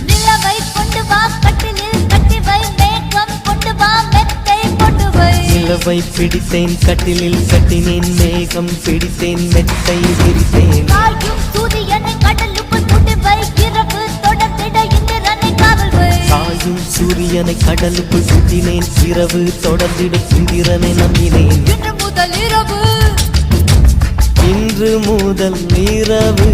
நிலவை கொண்டு வா கட்டிலில் கட்டி வை மேகம் கொண்டு வா மெத்தை கொண்டு வை நிலவை பிடித்தேன் கட்டிலில் கட்டினேன் மேகம் பிடித்தேன் மெத்தை விரித்தேன் காயும் சூரியனை கடலுக்குள் கொண்டு வை இரவு தொடர்ந்திட இந்திரனை காவல் வை காயும் சூரியனை கடலுக்குள் சுத்தினேன் இரவு தொடர்ந்திட இந்திரனை நம்பினேன் இன்று முதல் இரவு